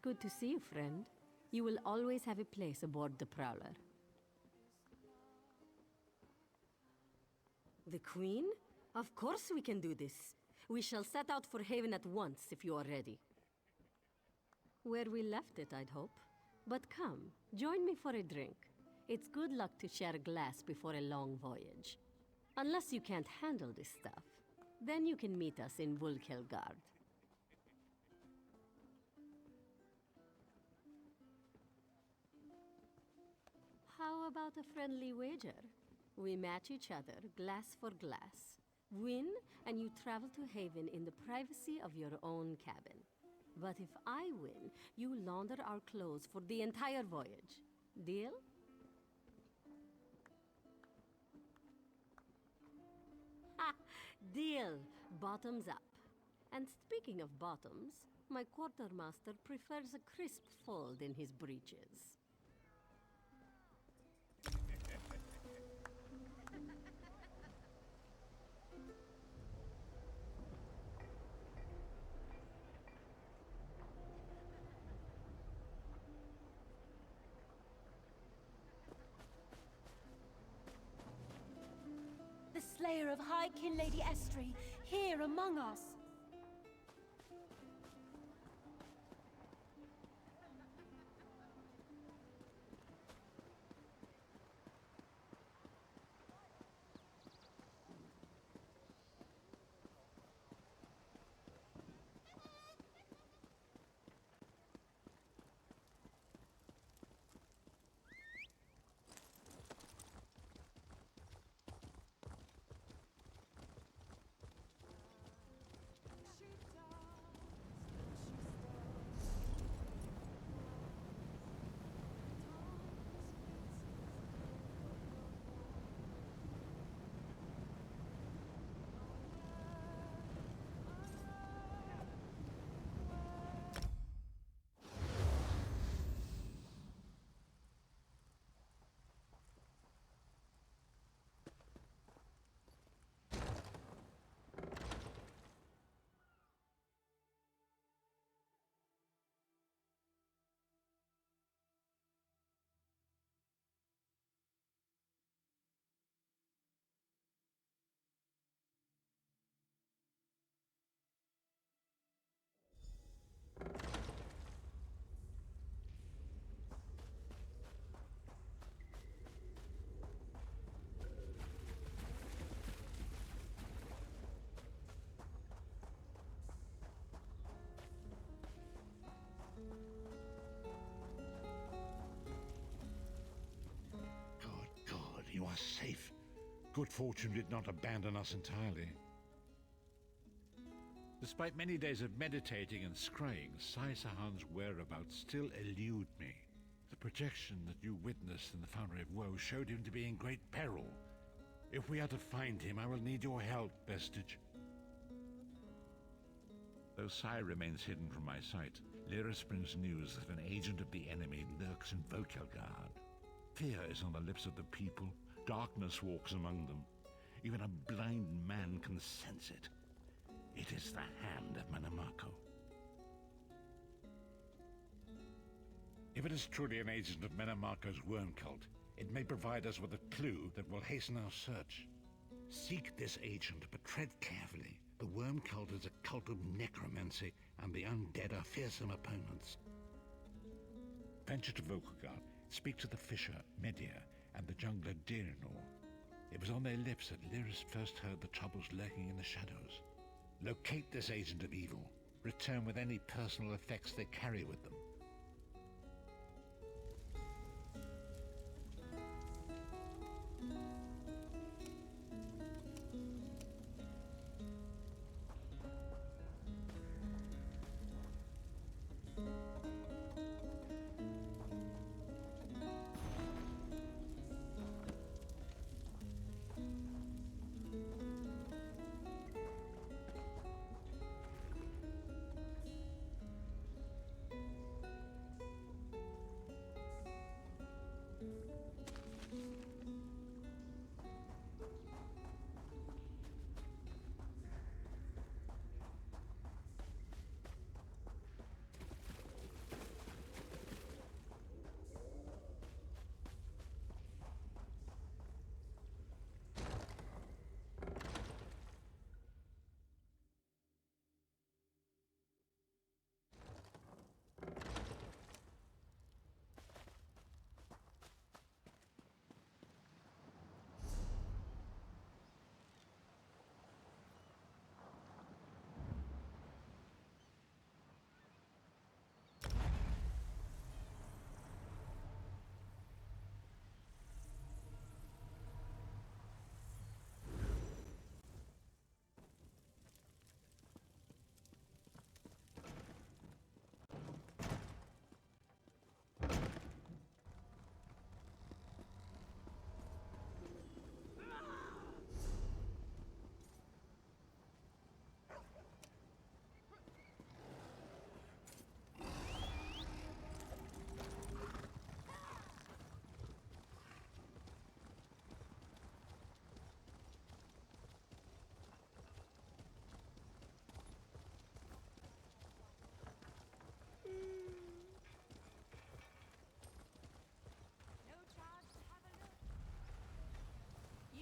good to see you, friend. You will always have a place aboard the Prowler. The Queen? Of course we can do this. We shall set out for Haven at once, if you are ready. Where we left it, I'd hope. But come, join me for a drink. It's good luck to share a glass before a long voyage. Unless you can't handle this stuff, then you can meet us in Vulkelgard. How about a friendly wager? We match each other, glass for glass. Win, and you travel to Haven in the privacy of your own cabin. But if I win, you launder our clothes for the entire voyage. Deal? Ha! Deal! Bottoms up. And speaking of bottoms, my quartermaster prefers a crisp fold in his breeches. The slayer of High Kin Lady Estri, here among us. You are safe. Good fortune did not abandon us entirely. Despite many days of meditating and scrying, Sai Sahan's whereabouts still elude me. The projection that you witnessed in the Foundry of Woe showed him to be in great peril. If we are to find him, I will need your help, Vestige. Though Sai remains hidden from my sight, Lyris brings news that an agent of the enemy lurks in Vulkelgard. Fear is on the lips of the people. Darkness walks among them. Even a blind man can sense it. It is the hand of Manamako. If it is truly an agent of Manamako's worm cult, it may provide us with a clue that will hasten our search. Seek this agent, but tread carefully. The worm cult is a cult of necromancy, and the undead are fearsome opponents. Venture to Vulkelgard. Speak to the fisher, Media, and the jungler Dirinor. It was on their lips that Lyris first heard the troubles lurking in the shadows. Locate this agent of evil. Return with any personal effects they carry with them.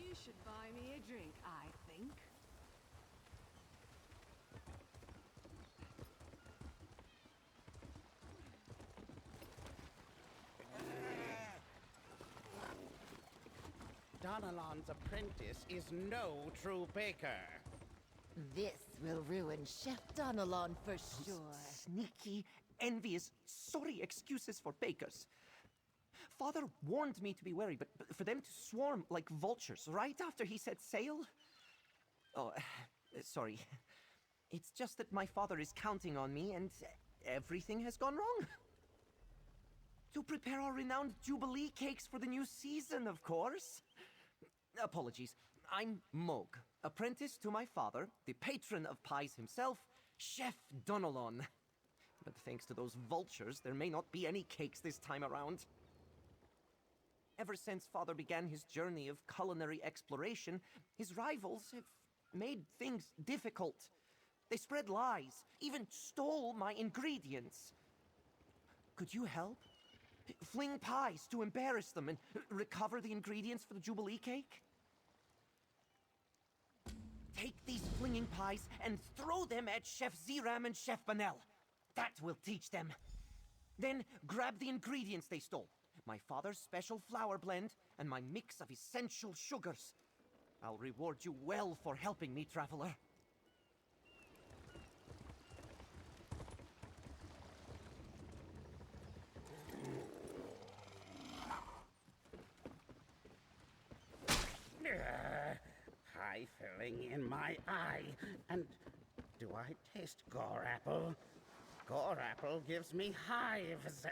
You should buy me a drink, I think. Donalon's apprentice is no true baker. This will ruin Chef Donalon for sure. Sneaky, envious, sorry excuses for bakers. Father warned me to be wary, but for them to swarm like vultures right after he set sail? Oh, sorry. It's just that my father is counting on me and everything has gone wrong. To prepare our renowned Jubilee cakes for the new season, of course. Apologies. I'm Mog, apprentice to my father, the patron of pies himself, Chef Donalon. But thanks to those vultures, there may not be any cakes this time around. Ever since father began his journey of culinary exploration, his rivals have made things difficult. They spread lies, even stole my ingredients. Could you help? Fling pies to embarrass them and recover the ingredients for the Jubilee cake? Take these flinging pies and throw them at Chef Ziram and Chef Banel. That will teach them. Then grab the ingredients they stole. My father's special flour blend and my mix of essential sugars. I'll reward you well for helping me, traveler. Pie filling in my eye. And do I taste gore apple? Gore apple gives me hives.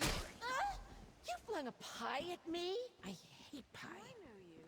You flung a pie at me? I hate pie. I know you.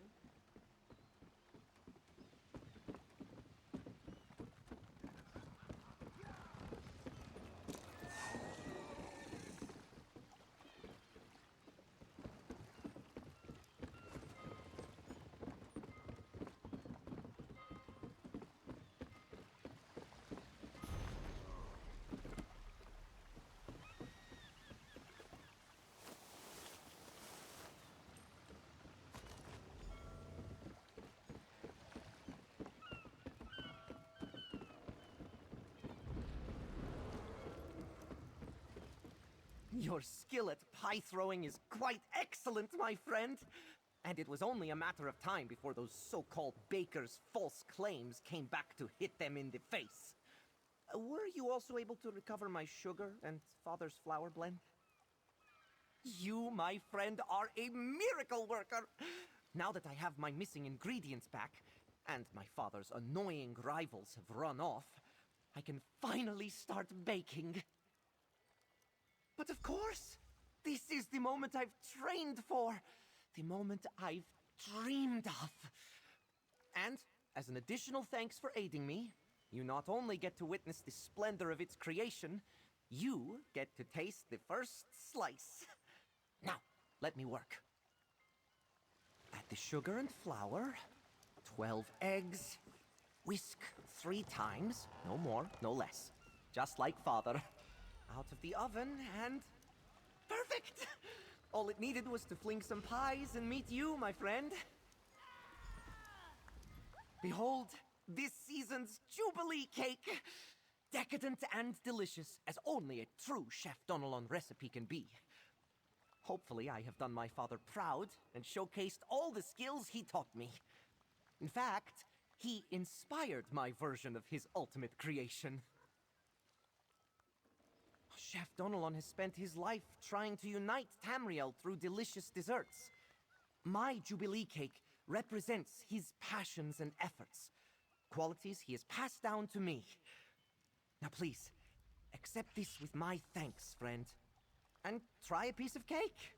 Your skill at pie throwing is quite excellent, my friend. And it was only a matter of time before those so-called bakers' false claims came back to hit them in the face. Were you also able to recover my sugar and father's flour blend? You, my friend, are a miracle worker! Now that I have my missing ingredients back, and my father's annoying rivals have run off, I can finally start baking. But of course, this is the moment I've trained for. The moment I've dreamed of. And, as an additional thanks for aiding me, you not only get to witness the splendor of its creation, you get to taste the first slice. Now, let me work. Add the sugar and flour, 12 eggs, whisk 3 times, no more, no less. Just like father. Out of the oven and... perfect! All it needed was to fling some pies and meet you, my friend. Behold, this season's Jubilee cake! Decadent and delicious, as only a true Chef Donalon recipe can be. Hopefully I have done my father proud and showcased all the skills he taught me. In fact, he inspired my version of his ultimate creation. Chef Donalon has spent his life trying to unite Tamriel through delicious desserts. My Jubilee cake represents his passions and efforts, qualities he has passed down to me. Now please, accept this with my thanks, friend, and try a piece of cake.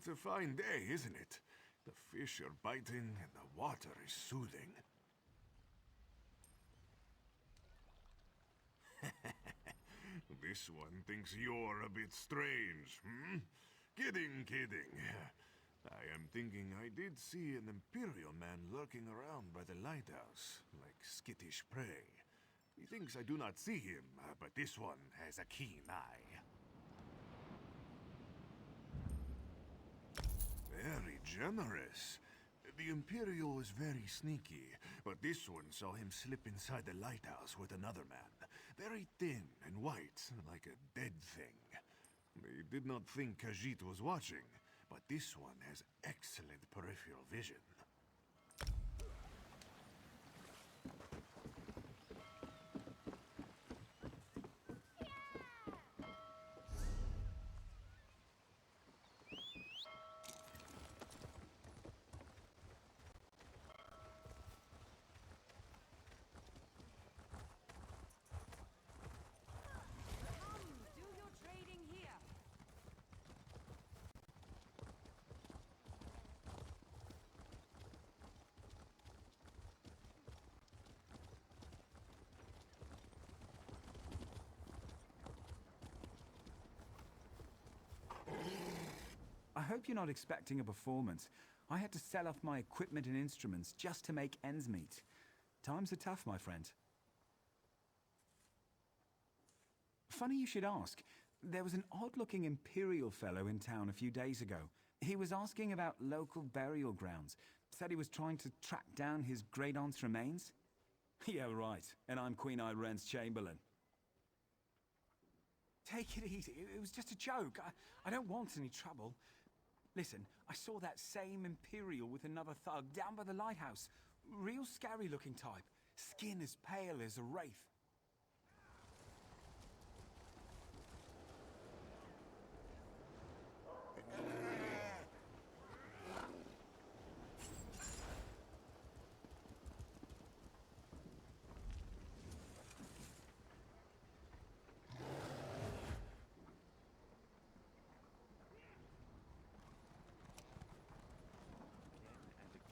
It's a fine day, isn't it? The fish are biting and the water is soothing. This one thinks you're a bit strange, hmm? Kidding, kidding. I am thinking I did see an Imperial man lurking around by the lighthouse, like skittish prey. He thinks I do not see him, but this one has a keen eye. Very generous. The Imperial was very sneaky, but this one saw him slip inside the lighthouse with another man. Very thin and white, like a dead thing. They did not think Khajiit was watching, but this one has excellent peripheral vision. Do your trading here. I hope you're not expecting a performance. I had to sell off my equipment and instruments just to make ends meet. Times are tough, my friend. Funny you should ask. There was an odd-looking Imperial fellow in town a few days ago. He was asking about local burial grounds. Said he was trying to track down his great-aunt's remains. Yeah, right. And I'm Queen Irene's Chamberlain. Take it easy. It was just a joke. I don't want any trouble. Listen, I saw that same Imperial with another thug down by the lighthouse. Real scary-looking type. Skin as pale as a wraith.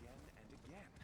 Again and again.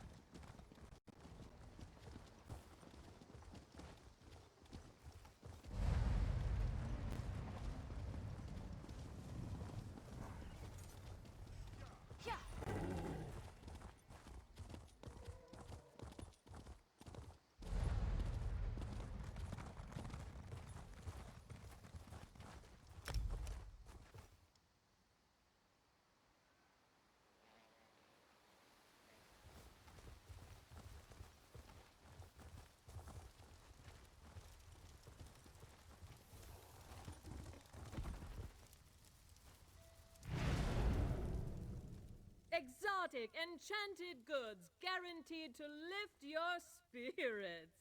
Exotic, enchanted goods guaranteed to lift your spirits.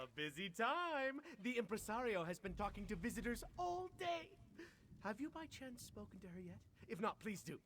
A busy time. The impresario has been talking to visitors all day. Have you by chance spoken to her yet? If not, please do.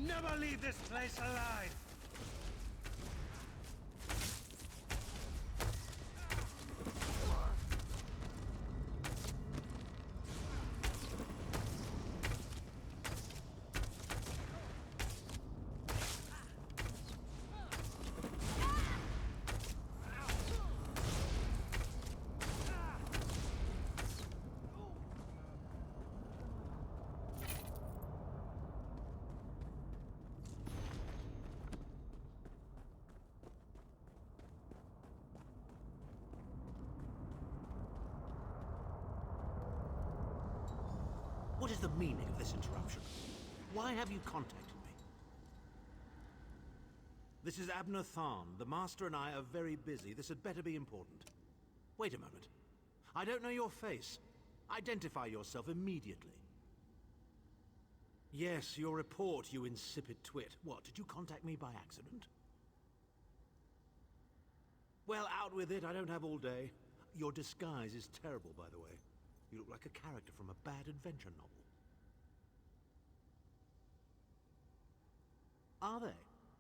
Never leave this place alive! What is the meaning of this interruption? Why have you contacted me? This is Abner Tharn. The Master and I are very busy. This had better be important. Wait a moment. I don't know your face. Identify yourself immediately. Yes, your report, you insipid twit. What, did you contact me by accident? Well, out with it. I don't have all day. Your disguise is terrible, by the way. You look like a character from a bad adventure novel. Are they?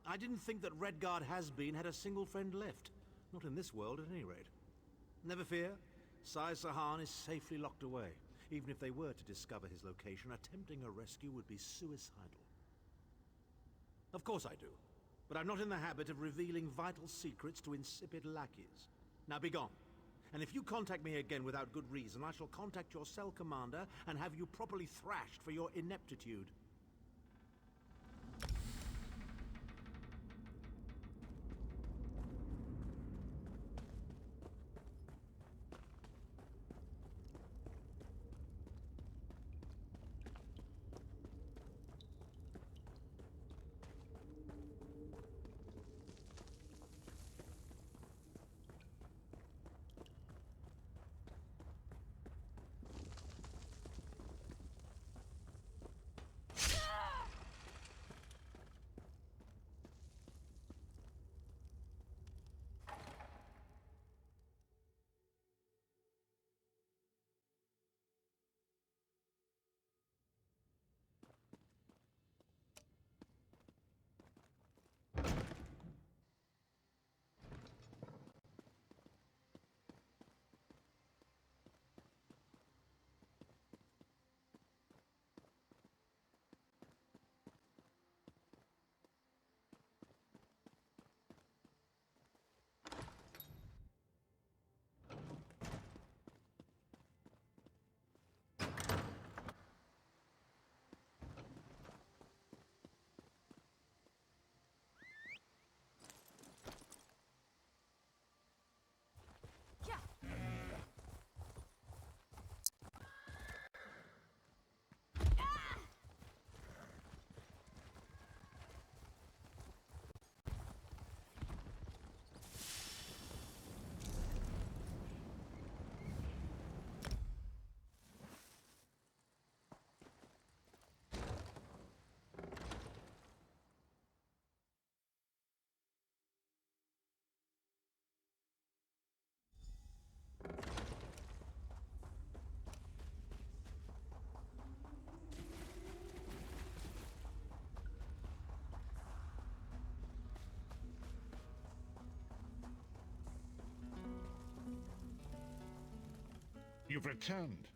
I didn't think that Redguard has-been had a single friend left. Not in this world, at any rate. Never fear. Sai Sahan is safely locked away. Even if they were to discover his location, attempting a rescue would be suicidal. Of course I do. But I'm not in the habit of revealing vital secrets to insipid lackeys. Now be gone. And if you contact me again without good reason, I shall contact your cell commander and have you properly thrashed for your ineptitude. You've returned.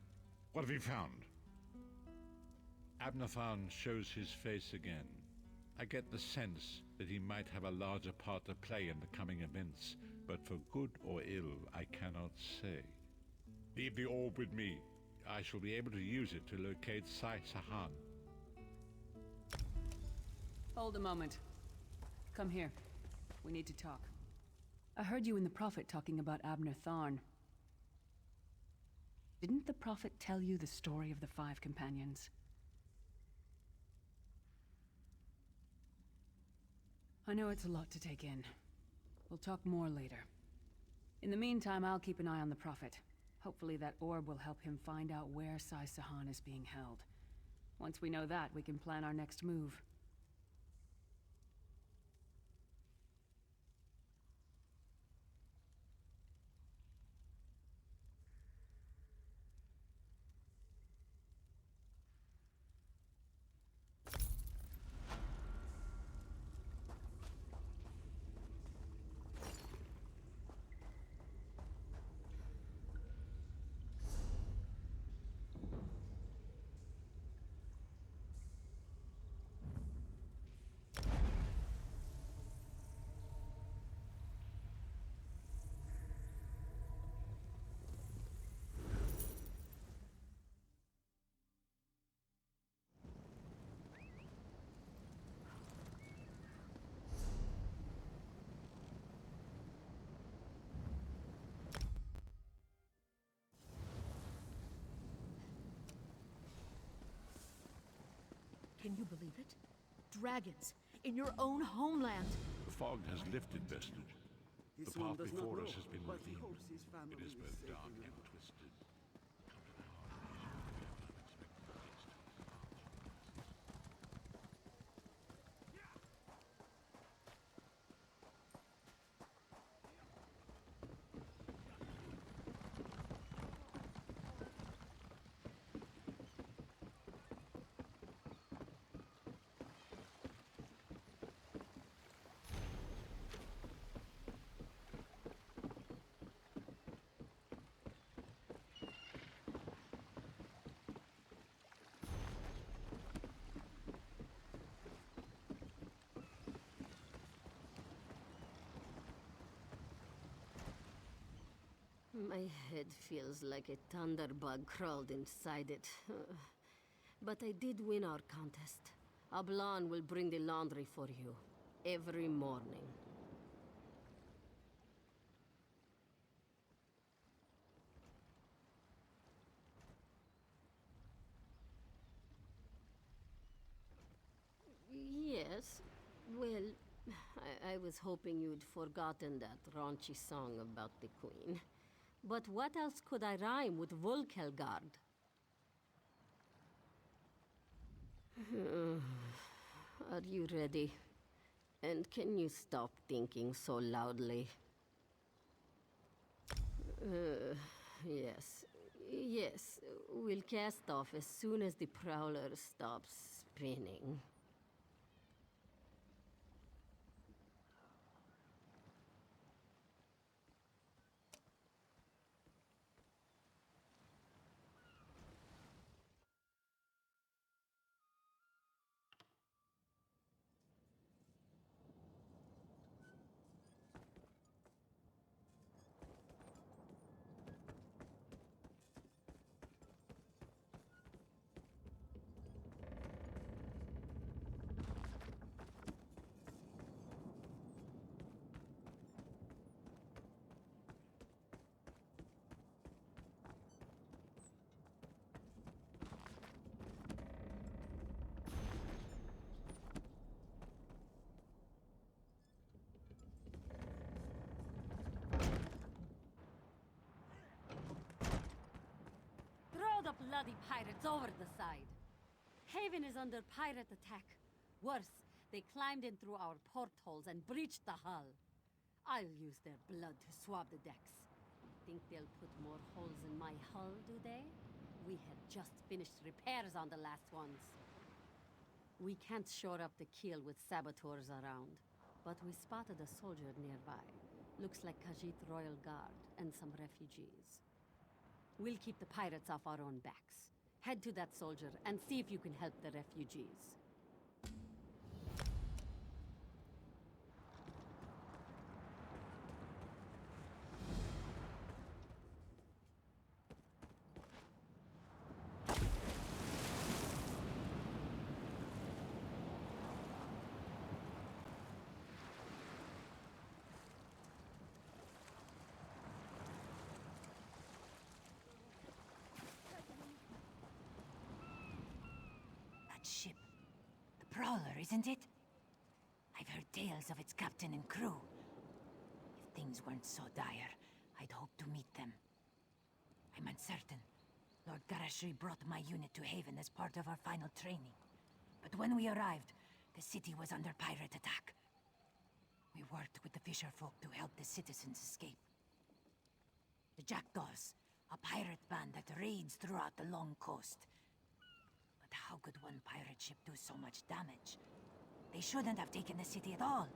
What have you found? Abnathan shows his face again. I get the sense that he might have a larger part to play in the coming events, but for good or ill, I cannot say. Leave the orb with me. I shall be able to use it to locate Sai Sahan. Hold a moment. Come here. We need to talk. I heard you and the Prophet talking about Abner Tharn. Didn't the Prophet tell you the story of the 5 companions? I know it's a lot to take in. We'll talk more later. In the meantime, I'll keep an eye on the Prophet. Hopefully that orb will help him find out where Sai Sahan is being held. Once we know that, we can plan our next move. Can you believe it? Dragons, in your own homeland! The fog has lifted, Vestige. The path before us has been revealed. It is both dark and twisted. Come to the heart of these unexpected My head feels like a thunderbug crawled inside it. But I did win our contest. Ablan will bring the laundry for you. Every morning. Yes. Well, I was hoping you'd forgotten that raunchy song about the Queen. But what else could I rhyme with Volkelgard? Are you ready? And can you stop thinking so loudly? Yes. Yes, we'll cast off as soon as the Prowler stops spinning. The bloody pirates over the side. Haven is under pirate attack. Worse, they climbed in through our portholes and breached the hull. I'll use their blood to swab the decks. Think they'll put more holes in my hull, do they? We had just finished repairs on the last ones. We can't shore up the keel with saboteurs around, but we spotted a soldier nearby. Looks like Khajiit Royal Guard and some refugees. We'll keep the pirates off our own backs. Head to that soldier and see if you can help the refugees. Ship. The Prowler, isn't it? I've heard tales of its captain and crew. If things weren't so dire, I'd hope to meet them. I'm uncertain. Lord Garashri brought my unit to Haven as part of our final training. But when we arrived, the city was under pirate attack. We worked with the fisherfolk to help the citizens escape. The Jackdaws, a pirate band that raids throughout the long coast. How could one pirate ship do so much damage? They shouldn't have taken the city at all,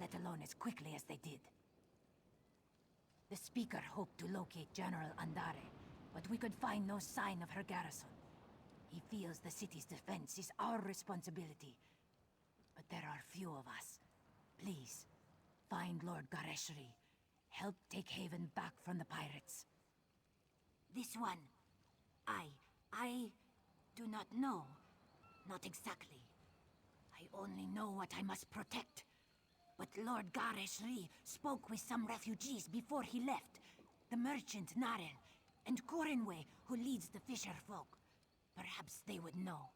let alone as quickly as they did. The Speaker hoped to locate General Andare, but we could find no sign of her garrison. He feels the city's defense is our responsibility. But there are few of us. Please, find Lord Gareshri. Help take Haven back from the pirates. This one. I do not know. Not exactly. I only know what I must protect. But Lord Gareshri spoke with some refugees before he left. The merchant Naren, and Corinway, who leads the fisher folk. Perhaps they would know.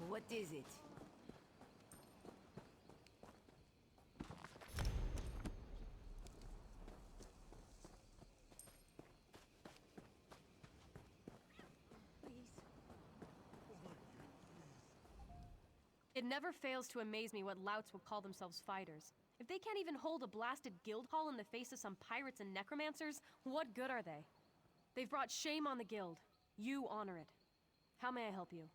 What is it? It never fails to amaze me what louts will call themselves fighters. If they can't even hold a blasted guild hall in the face of some pirates and necromancers, what good are they? They've brought shame on the guild. You honor it. How may I help you?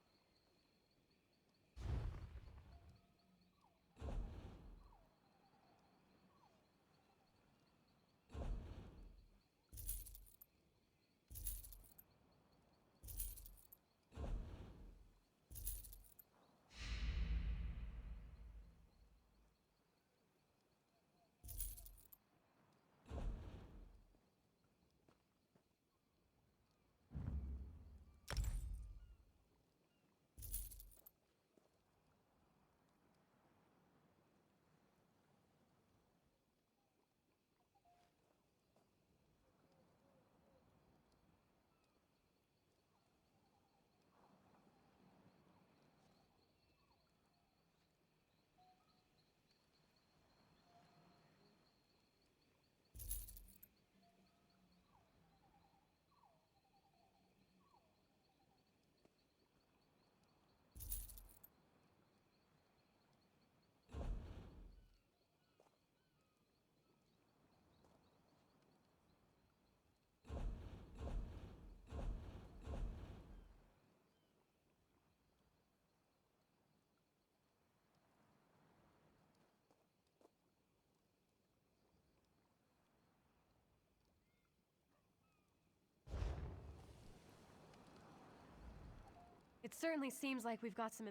It certainly seems like we've got some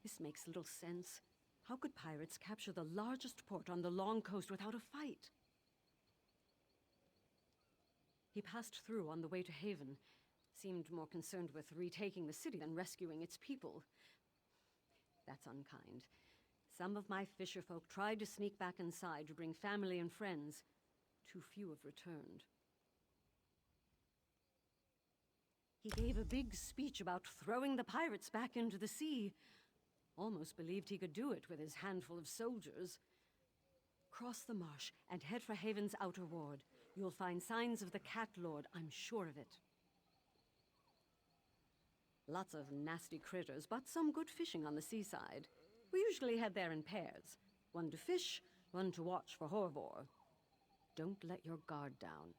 This makes little sense. How could pirates capture the largest port on the long coast without a fight? He passed through on the way to Haven. Seemed more concerned with retaking the city than rescuing its people. That's unkind. Some of my fisherfolk tried to sneak back inside to bring family and friends. Too few have returned. He gave a big speech about throwing the pirates back into the sea. Almost believed he could do it with his handful of soldiers. Cross the marsh and head for Haven's outer ward. You'll find signs of the Cat Lord, I'm sure of it. Lots of nasty critters, but some good fishing on the seaside. We usually head there in pairs. One to fish, one to watch for Horvor. Don't let your guard down.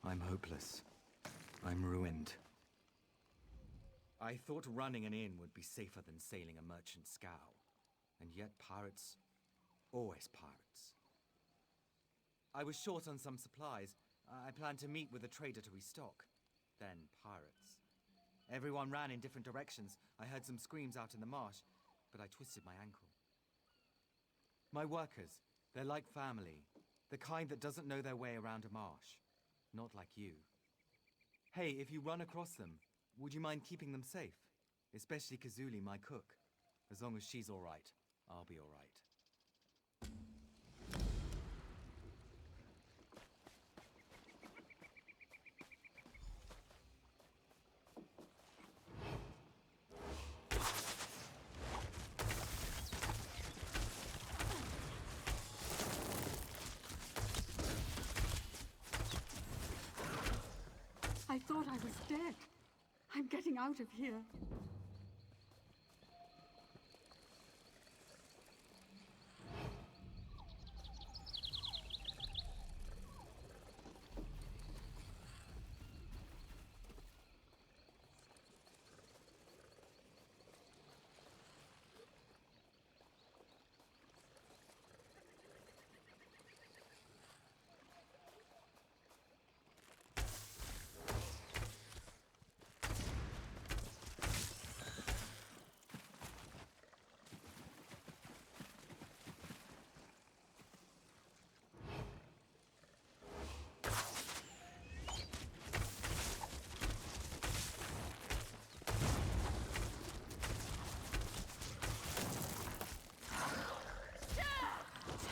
I'm hopeless. I'm ruined. I thought running an inn would be safer than sailing a merchant scow. And yet pirates... always pirates. I was short on some supplies. I planned to meet with a trader to restock. Then pirates. Everyone ran in different directions. I heard some screams out in the marsh, but I twisted my ankle. My workers, they're like family. The kind that doesn't know their way around a marsh. Not like you. Hey, if you run across them, would you mind keeping them safe? Especially Kazuli, my cook. As long as she's all right, I'll be all right. I thought I was dead. I'm getting out of here.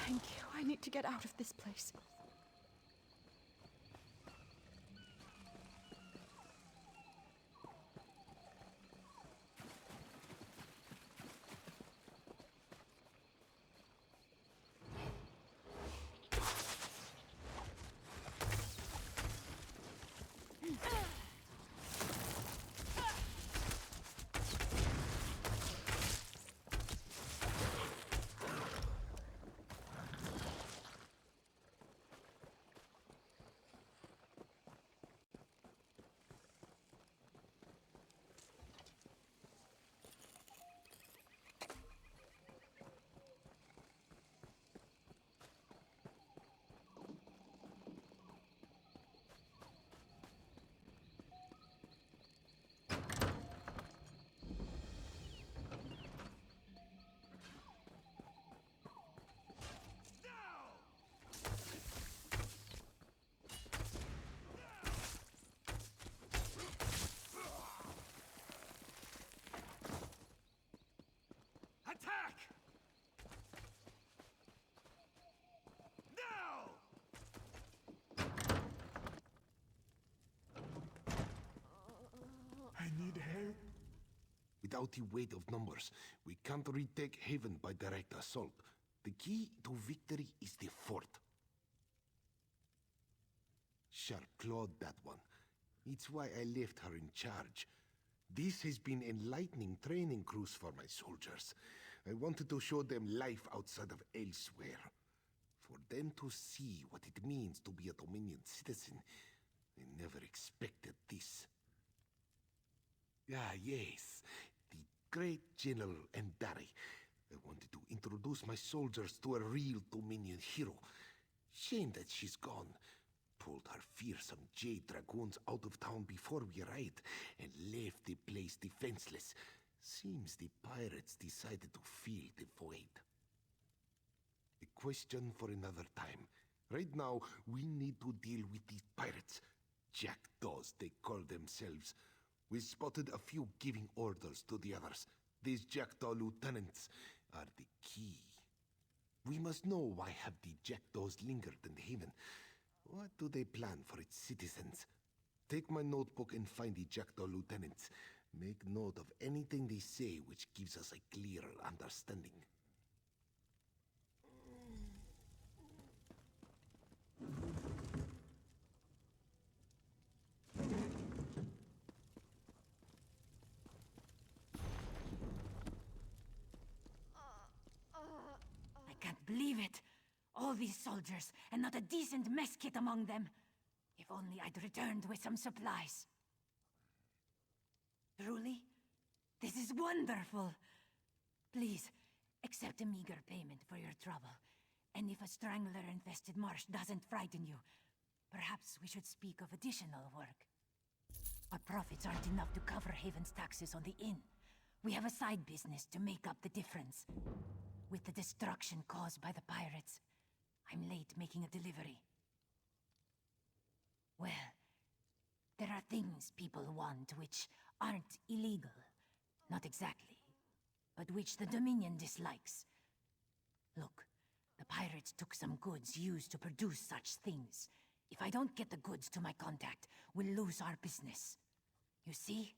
Thank you. I need to get out of this place. Attack! Now! I need help. Without the weight of numbers, we can't retake Haven by direct assault. The key to victory is the fort. Sharp clawed that one. It's why I left her in charge. This has been enlightening training cruise for my soldiers. I wanted to show them life outside of elsewhere. For them to see what it means to be a Dominion citizen. I never expected this. Ah, yes. The great General Endari. I wanted to introduce my soldiers to a real Dominion hero. Shame that she's gone. Pulled her fearsome Jade Dragoons out of town before we arrived, and left the place defenseless. Seems the pirates decided to fill the void. A question for another time. Right now, we need to deal with these pirates. Jackdaws, they call themselves. We spotted a few giving orders to the others. These Jackdaw lieutenants are the key. We must know why have the Jackdaws lingered in the Haven. What do they plan for its citizens? Take my notebook and find the Jackdaw lieutenants. Make note of anything they say which gives us a clearer understanding. I can't believe it. All these soldiers, and not a decent mess kit among them. If only I'd returned with some supplies. Truly? This is wonderful! Please, accept a meager payment for your trouble. And if a strangler-infested marsh doesn't frighten you, perhaps we should speak of additional work. Our profits aren't enough to cover Haven's taxes on the inn. We have a side business to make up the difference. With the destruction caused by the pirates, I'm late making a delivery. Well, there are things people want which aren't illegal. Not exactly. But which the Dominion dislikes. Look, the pirates took some goods used to produce such things. If I don't get the goods to my contact, we'll lose our business. You see?